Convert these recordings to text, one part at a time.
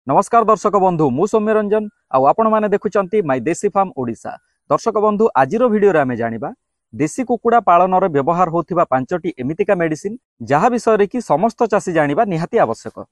नमस्कार दर्शक बंधु मु सौम्य रंजन आपण मैंने देखुंत माय देसी फार्म ओडिशा। दर्शक बंधु आज वीडियो रे आमे जानिबा देसी कुकुड़ा पालन रे व्यवहार होथिबा 5टी एमितिका मेडिसिन जहा विषय कि समस्त चाषी जानिबा निहाती आवश्यक।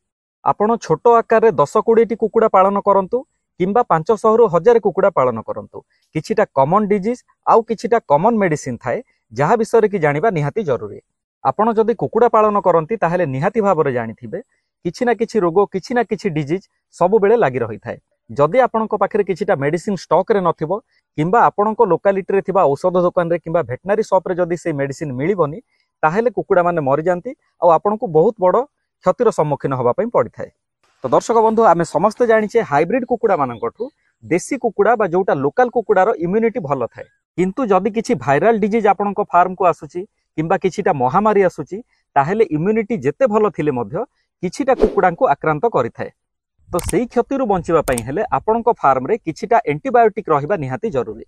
आपण छोट आकार रे 10-20 टी कुकुड़ा पालन करंतु किंबा 500 रु 1000 कुकुड़ा पालन करंतु किछिटा कॉमन डिजीज आउ किछिटा कॉमन मेडिसिन थाए जहा विषय कि जानिबा निहाती जरूरी। आपण जदि कुकुड़ा पालन करंती ताहेले निहाती भाबरे जानिथिबे किछि ना किछि रोग किछि ना किछि डिजीज सब बेले लागि रही थाए। जदि आपणको पाखरे किछिटा मेडिसिन स्टॉक रे नथिबो किंबा आपणको लोकालिटी रे थिबा औषध दुकान रे किंबा वेटनरी शॉप रे जदि से मेडिसिन मिलिबोनी ताहेले कुकुड़ा माने मरि जांती आ आपणको बहुत बड़ क्षतिर सम्मुखीन होबा पई पड़ी थाए। तो दर्शक बंधु आमे समस्त जानिछे हाइब्रिड कुकुड़ा मानकठू देसी कुकुड़ा बा जोटा लोकल कुकुड़ार इम्यूनिटी भल थाए, किंतु जदि किछि भाइराल डिजीज आपणको फार्म को आसुची किंबा किछिटा महामारी आसुची ताहेले इम्यूनिटी जेते भल थिले मध्य किछिटा कुकुड़ा को आक्रांत करिथाए। तो सेही क्षतिरु बंचिबा पई हेले आपणको फार्म रे किछिटा एंटीबायोटिक रहिबा निहाती जरूरी।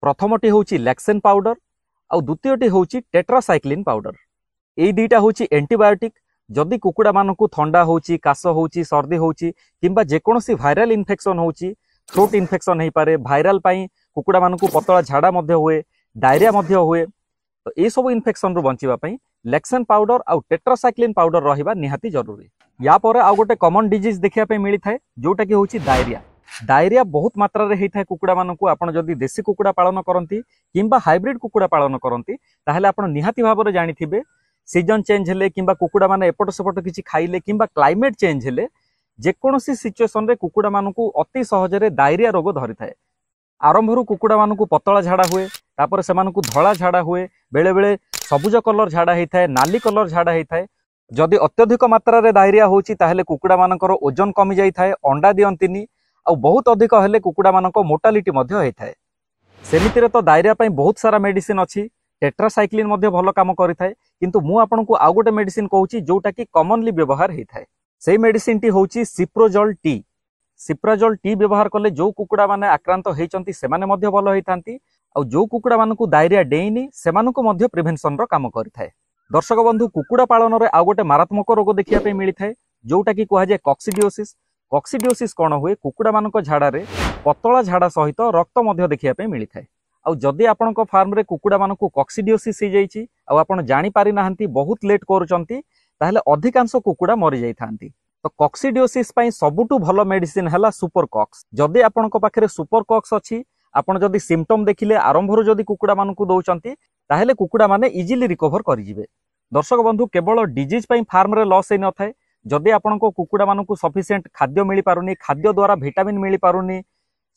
प्रथमटी होउची लैक्सेन पाउडर आ द्वितीयटी होउची टेट्रासाइक्लिन पाउडर। एई दुईटा होउची एंटीबायोटिक। जदि कुकुड़ा मानकु ठंडा होउची काश होउची सर्दी होउची किंबा जेकोनोसी भाइराल इन्फेक्शन होउची थ्रोट इन्फेक्शन हेई पारे भाइराल पई कुकुड़ा मानकु पतला झाड़ा मध्य हुए डायरिया मध्य हुए। तो ए सब इन्फेक्शन रु बंचिबा पई लैक्सेन पाउडर आउ टेट्रासाइक्लिन पाउडर रहिबा निहाती जरूरी। या परे आउ गोटे कॉमन डिजीज देखिया पे मिली थाए जोटा कि होउची डायरिया। डायरिया बहुत मात्रा रे हेई थाए कुकुड़ा मानकु। आपण जदि देसी कुकुड़ा पालन करंती किंबा हाइब्रिड कुकुड़ा पालन करंती ताहेले आपण निहाती भाबरे जानिथिबे सीजन चेंज हेले किंबा कुकुड़ा माने एपट सेपट किछि खाइले किंबा क्लाइमेट चेंज हेले जेकोनोसी सिचुएशन रे कुकुड़ा मानकु अति सहज रे डायरिया रोग धरि थाए। आरंभरू कुकुड़ा मानकु पतला झाड़ा हुए तापर सेमानकु धळा झाड़ा हुए बेले बेले सबुज कलर झाड़ा हेई थाए नाली कलर झाड़ा हेई थाए। जदि अत्यधिक मात्रा रे डायरिया होउची ताहेले कुकुड़ा मानकर ओजन कमी जाई थाए अंडा दियंतिनी आ बहुत अधिक हेले कुकुड़ा मानक मोर्टालिटी मध्य हेई थाए। सेमितिरे तो डायरिया पई बहुत सारा मेडिसिन अछि। टेट्रासाइक्लिन मध्य भलो काम करि थाए, किंतु मु आपनकु आउ गोटे मेडिसिन कहूची जोटा कि कॉमनली व्यवहार हेई थाए। सेही मेडिसिन टी होउची सिप्रोजोल टी। सिप्राजोल टी व्यवहार कले जो कुकुड़ा माने आक्रांत हेइचंती सेमाने मध्य भलो हेइथांती आ जो कुकुड़ा मानकु डायरिया डेइनी सेमानकु मध्य प्रिवेंशन रो काम करिथाए। दर्शक बंधु कुकुड़ा पालन रे आउ गोटे मारात्मक रोग देखिया पे मिली थाए जोटा कि कुहा जाय कॉक्सिडियोसिस। कॉक्सिडियोसिस कोन हुए कुकुड़ा मानक झाड़ा रे पतला झाड़ा सहित रक्त मध्य देखिया पे मिली थाए। आ जदि आपणको फार्म रे कुकुड़ा मानकु कॉक्सिडियोसिस हे जाईची आ आपण जानि पारि नाहंती बहुत लेट करूचंती ताहेले अधिकांश कुकुड़ा मरि जाईथांती। तो कॉक्सिडियोसिस पई सबुटु भलो मेडिसिन हला सुपर कॉक्स। जदि आपणको पाखरे सुपर कॉक्स अछि आपण जदि सिम्पटम देखिले आरंभरू जदि कुकुड़ा मानकु दउचंती ताहेले कुकुड़ा माने इजिली रिकवर करि जिवे। दर्शक बंधु केवल डिजीज पई फार्म रे लॉस हे न थाए। जदि आपणको कुकुड़ा मानकु सफिशिएंट खाद्य मिली पारुनी खाद्य द्वारा विटामिन मिली पारुनी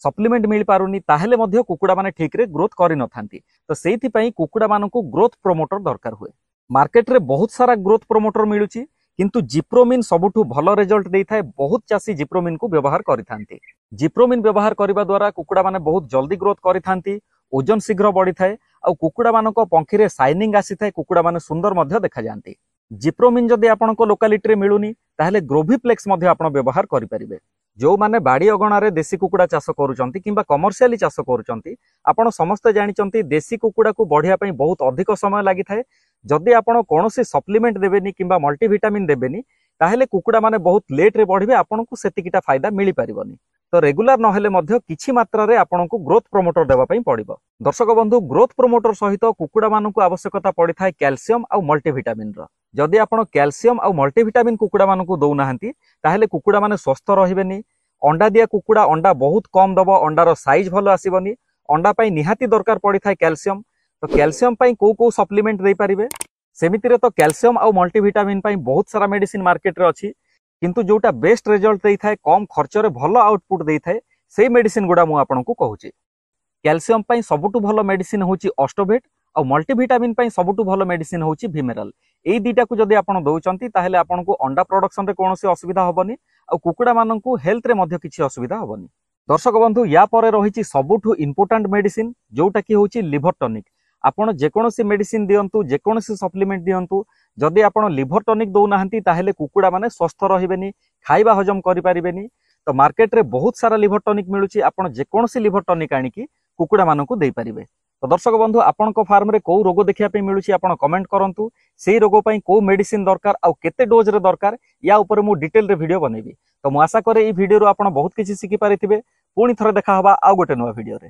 सप्लीमेंट मिली पारुनी ताहेले मध्य कुकुड़ा माने ठीक रे ग्रोथ करि न थांती। तो सेहिथि पई कुकुड़ा मानकु ग्रोथ प्रोमोटर दरकार हुए। मार्केट रे बहुत सारा ग्रोथ प्रोमोटर मिलुची किंतु जिप्रोमिन सबुठु भलो रिजल्ट देई थाए। बहुत चासी जिप्रोमिन को व्यवहार करिथांती। जिप्रोमिन व्यवहार करिबा द्वारा कुकुड़ा माने बहुत जल्दी ग्रोथ करिथांती ओजन शीघ्र बढ़ी थाए आ कुकुड़ा मानक पंखी रे शाइनिंग आसी थाए कुकुड़ा माने सुंदर मध्य देखा जांती। जिप्रोमिन जदि आपणको लोकालिटी रे मिलुनी ताहेले ग्रोविप्लेक्स मध्य आपण व्यवहार करि परिबे। जो माने बाड़ी अगणा रे देसी कुकुड़ा चाष करूचंती किंबा कमर्शियली चाष करूचंती आपण समस्त जानिचंती देसी कुकुड़ा को बढ़िया पई बहुत अधिक समय लागि थाए। जदि आपण कोनोसी सप्लीमेंट देबेनी किंबा मल्टीविटामिन देबेनी ताहेले कुकुड़ा माने बहुत लेट रे बढ़िबे आपणको सेतिकिटा फायदा मिली परिबनी। तो रेगुलर नहेले मध्य किछि मात्रा रे आपणको ग्रोथ प्रोमोटर देबा पई पड़िबो। दर्शक बंधु ग्रोथ प्रोमोटर सहित कुकुड़ा मानकु आवश्यकता पड़ी थाए कैल्शियम आ मल्टीविटामिन रो। जदि आपण कैल्शियम आ मल्टीविटामिन कुकुड़ा मानकु दउ नाहंती ताहेले कुकुड़ा माने स्वस्थ रहिबेनी। अंडा दिया कुकुड़ा अंडा बहुत कम दबो अंडार साइज भलो आसीबनी। अंडा पई निहाती दरकार पड़ी थाए कैल्शियम। तो कैल्शियम पई को सप्लीमेंट दे पारिबे सेमितिरे तो कैल्शियम आ मल्टीविटामिन पई बहुत सारा मेडिसिन मार्केट रे अछि, किंतु जोटा बेस्ट रिजल्ट देई थाए कम खर्च रे भलो आउटपुट देई थाए सेही मेडिसिन गुडा मु आपनकु कहूची। कैल्शियम पई सबुटु भलो मेडिसिन होची ऑस्टोवेट आ मल्टीविटामिन पई सबुटु भलो मेडिसिन होची भिमेरल। एई दीटा को जदि आपण दउचंती ताहेले आपनकु अंडा प्रोडक्शन रे कोनोसी असुविधा होबनी आ कुकुड़ा माननकु हेल्थ रे मध्य किछि असुविधा होबनी। दर्शक बंधु या परे रहिछि सबुठु इंपोर्टेंट मेडिसिन जोटा कि होची लिवर टॉनिक। आपण जेकोनोसी मेडिसिन दियंतु जेकोनोसी सप्लीमेंट दियंतु जदि आपण लिवर टॉनिक दउ नाहंती ताहेले कुकुड़ा माने स्वस्थ रहिबेनी खाइबा हजम करि पारिबेनी। तो मार्केट रे बहुत सारा लिवर टॉनिक मिलुची आपण जेकोनोसी लिवर टॉनिक आनिकी कुकुड़ा मानकु देई पारिबे। तो दर्शक बंधु आपणको फार्म रे को रोग देखिया पे मिलुची आपण कमेंट करंतु। सेही रोग पई को मेडिसिन दरकार आ केते डोज रे दरकार या ऊपर मु डिटेल रे वीडियो बनेबी। तो मु आशा करे ई वीडियो आपण बहुत किछि शिखि पारिथिबे। पुणी थरे देखा हबा आउ गोटे नुआ वीडियो रे।